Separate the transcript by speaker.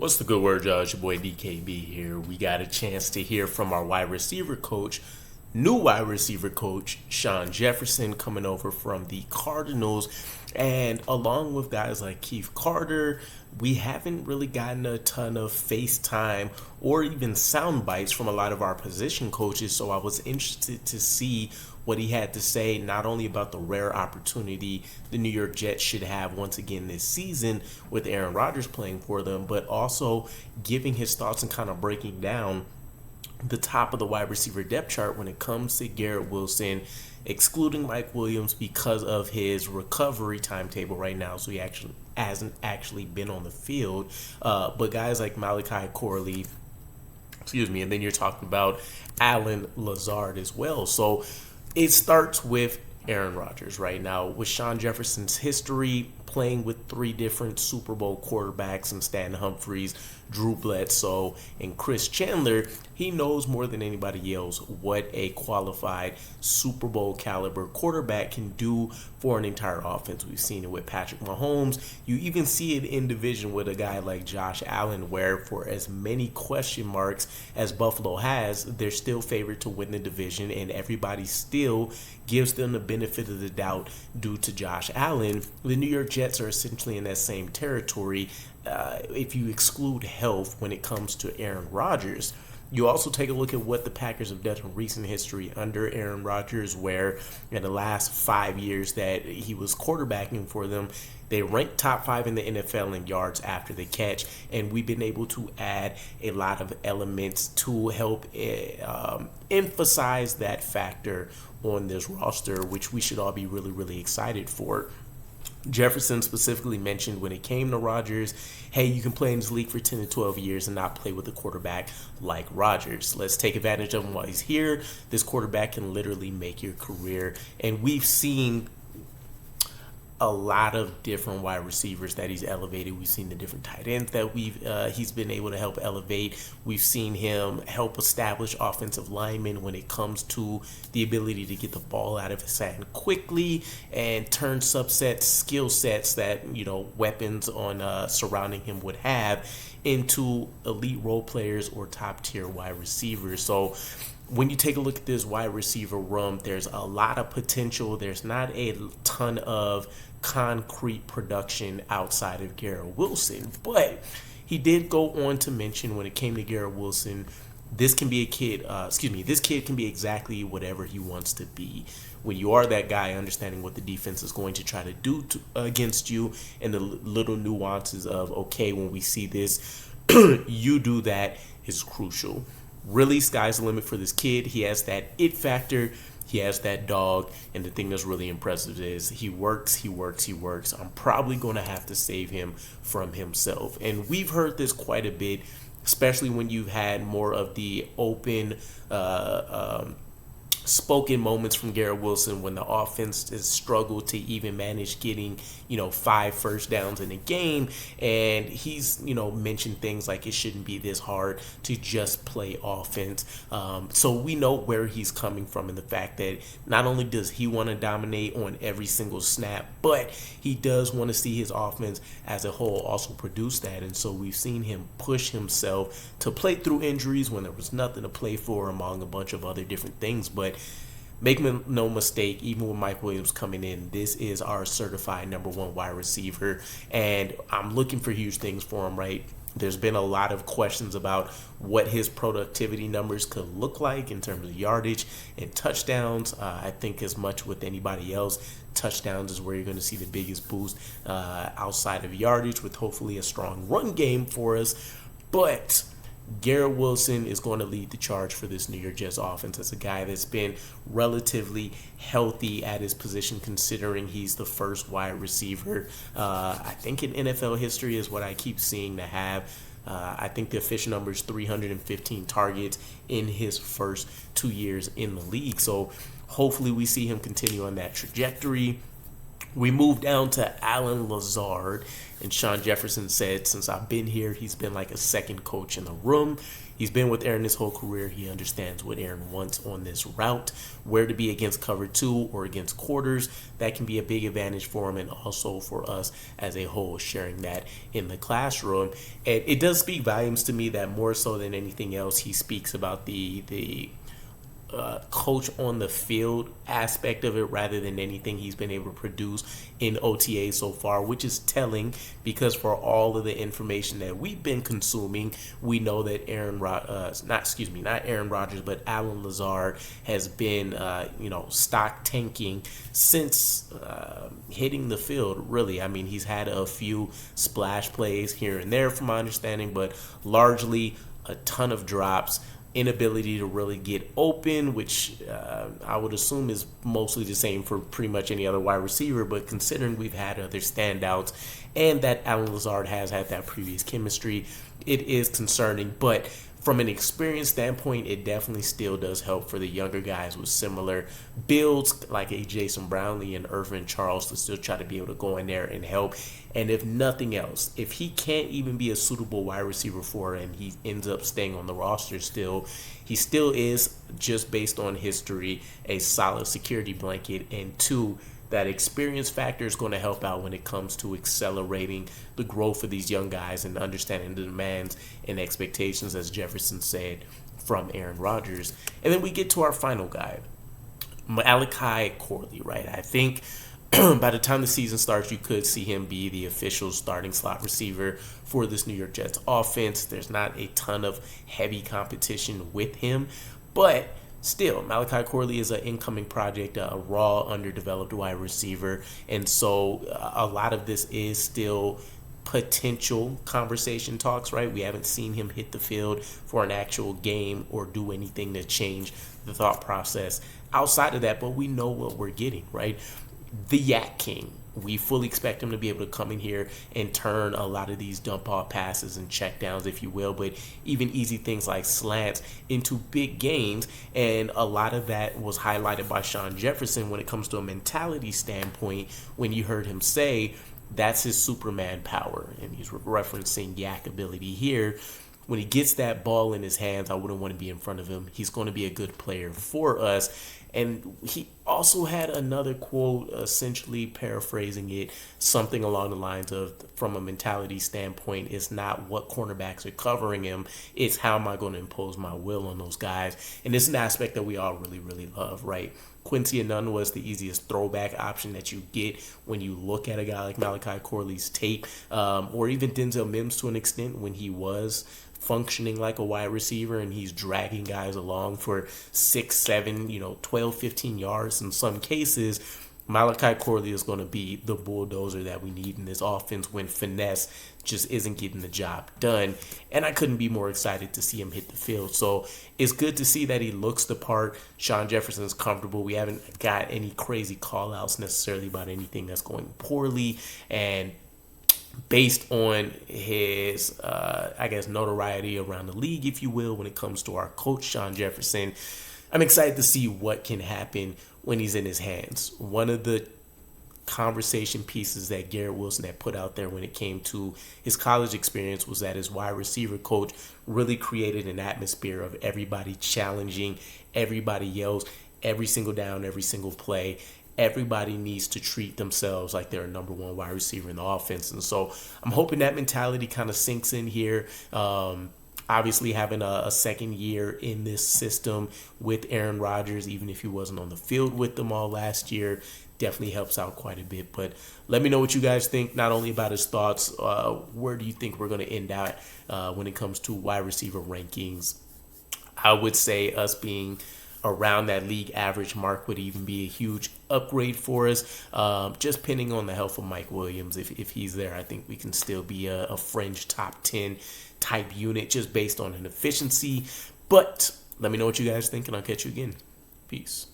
Speaker 1: What's the good word, y'all? It's your boy DKB here. We got a chance to hear from our wide receiver coach, new wide receiver coach, Shawn Jefferson, coming over from the Cardinals. And along with guys like Keith Carter, we haven't really gotten a ton of FaceTime or even sound bites from a lot of our position coaches. So I was interested to see what he had to say, not only about the rare opportunity the New York Jets should have once again this season with Aaron Rodgers playing for them, but also giving his thoughts and kind of breaking down the top of the wide receiver depth chart when it comes to Garrett Wilson, excluding Mike Williams because of his recovery timetable right now. So he actually hasn't been on the field. But guys like Malachi, Corley, and then you're talking about Allen Lazard as well. So it starts with Aaron Rodgers right now. With Shawn Jefferson's history, playing with three different Super Bowl quarterbacks and Stan Humphries, Drew Bledsoe, and Chris Chandler, he knows more than anybody else what a qualified Super Bowl caliber quarterback can do for an entire offense. We've seen it with Patrick Mahomes. You even see it in division with a guy like Josh Allen, where for as many question marks as Buffalo has, they're still favored to win the division, and everybody still gives them the benefit of the doubt due to Josh Allen. The New York Jets are essentially in that same territory if you exclude health when it comes to Aaron Rodgers. You also take a look at what the Packers have done in recent history under Aaron Rodgers, where in the last 5 years that he was quarterbacking for them, they ranked top 5 in the NFL in yards after the catch, and we've been able to add a lot of elements to help emphasize that factor on this roster, which we should all be really, really excited for. Jefferson specifically mentioned when it came to Rodgers, hey, you can play in this league for 10 to 12 years and not play with a quarterback like Rodgers. Let's take advantage of him while he's here. This quarterback can literally make your career. And we've seen a lot of different wide receivers that he's elevated. We've seen the different tight ends that he's been able to help elevate. We've seen him help establish offensive linemen when it comes to the ability to get the ball out of his hand quickly and turn subsets, skill sets that, weapons on surrounding him would have into elite role players or top tier wide receivers. So when you take a look at this wide receiver room, there's a lot of potential. There's not a ton of concrete production outside of Garrett Wilson, but he did go on to mention when it came to Garrett Wilson, this kid can be exactly whatever he wants to be. When you are that guy, understanding what the defense is going to try to do against you and the little nuances of, okay, when we see this, you do that is crucial. Really, sky's the limit for this kid. He has that it factor. He has that dog. And the thing that's really impressive is he works. I'm probably going to have to save him from himself. And we've heard this quite a bit, especially when you've had more of the open spoken moments from Garrett Wilson when the offense has struggled to even manage getting 5 first downs in a game, and he's mentioned things like it shouldn't be this hard to just play offense. So we know where he's coming from, and the fact that not only does he want to dominate on every single snap, but he does want to see his offense as a whole also produce that. And so we've seen him push himself to play through injuries when there was nothing to play for, among a bunch of other different things. But make no mistake, even with Mike Williams coming in, this is our certified number 1 wide receiver, and I'm looking for huge things for him, right? There's been a lot of questions about what his productivity numbers could look like in terms of yardage and touchdowns. I think as much with anybody else, touchdowns is where you're going to see the biggest boost outside of yardage, with hopefully a strong run game for us. But Garrett Wilson is going to lead the charge for this New York Jets offense as a guy that's been relatively healthy at his position, considering he's the first wide receiver, I think in NFL history is what I keep seeing to have. I think the official number is 315 targets in his first 2 years in the league. So hopefully we see him continue on that trajectory. We move down to Allen Lazard, and Shawn Jefferson said, since I've been here, he's been like a second coach in the room. He's been with Aaron his whole career. He understands what Aaron wants on this route, where to be against cover 2 or against quarters. That can be a big advantage for him, and also for us as a whole, sharing that in the classroom. And it does speak volumes to me that more so than anything else, he speaks about the coach on the field aspect of it rather than anything he's been able to produce in OTA so far, which is telling, because for all of the information that we've been consuming, we know that not Aaron Rodgers, but Alan Lazard has been stock tanking since hitting the field. Really, I mean, he's had a few splash plays here and there from my understanding, but largely a ton of drops, inability to really get open, which I would assume is mostly the same for pretty much any other wide receiver. But considering we've had other standouts and that Alan Lazard has had that previous chemistry, it is concerning. But from an experience standpoint, it definitely still does help for the younger guys with similar builds like a Jason Brownlee and Irvin Charles to still try to be able to go in there and help. And if nothing else, if he can't even be a suitable wide receiver for it and he ends up staying on the roster still, he still is, just based on history, a solid security blanket. And 2, that experience factor is going to help out when it comes to accelerating the growth of these young guys and understanding the demands and expectations, as Jefferson said, from Aaron Rodgers. And then we get to our final guy, Malachi Corley, right? I think by the time the season starts, you could see him be the official starting slot receiver for this New York Jets offense. There's not a ton of heavy competition with him, but still, Malachi Corley is an incoming project, a raw, underdeveloped wide receiver. And so a lot of this is still potential conversation talks, right? We haven't seen him hit the field for an actual game or do anything to change the thought process outside of that, but we know what we're getting, right? The Yak King. We fully expect him to be able to come in here and turn a lot of these dump off passes and check downs, if you will, but even easy things like slants into big gains. And a lot of that was highlighted by Shawn Jefferson when it comes to a mentality standpoint, when you heard him say that's his Superman power. And he's referencing Yak ability here. When he gets that ball in his hands, I wouldn't want to be in front of him. He's going to be a good player for us. And he also had another quote, essentially paraphrasing it, something along the lines of, from a mentality standpoint, it's not what cornerbacks are covering him, it's how am I going to impose my will on those guys. And it's an aspect that we all really, really love, right? Quincy Anunua was the easiest throwback option that you get when you look at a guy like Malachi Corley's tape, or even Denzel Mims to an extent when he was functioning like a wide receiver and he's dragging guys along for 6, 7, 12, 15 yards in some cases. Malachi Corley is going to be the bulldozer that we need in this offense when finesse just isn't getting the job done. And I couldn't be more excited to see him hit the field. So it's good to see that he looks the part. Shawn Jefferson's comfortable. We haven't got any crazy call outs necessarily about anything that's going poorly. And based on his, notoriety around the league, if you will, when it comes to our coach, Shawn Jefferson, I'm excited to see what can happen when he's in his hands. One of the conversation pieces that Garrett Wilson had put out there when it came to his college experience was that his wide receiver coach really created an atmosphere of everybody challenging, everybody yells every single down, every single play. Everybody needs to treat themselves like they're a number one wide receiver in the offense. And so I'm hoping that mentality kind of sinks in here. Obviously, having a second year in this system with Aaron Rodgers, even if he wasn't on the field with them all last year, definitely helps out quite a bit. But let me know what you guys think, not only about his thoughts, where do you think we're going to end out when it comes to wide receiver rankings? I would say us being around that league average mark would even be a huge upgrade for us. Just depending on the health of Mike Williams, if he's there, I think we can still be a fringe top 10 type unit just based on an efficiency. But let me know what you guys think, and I'll catch you again. Peace.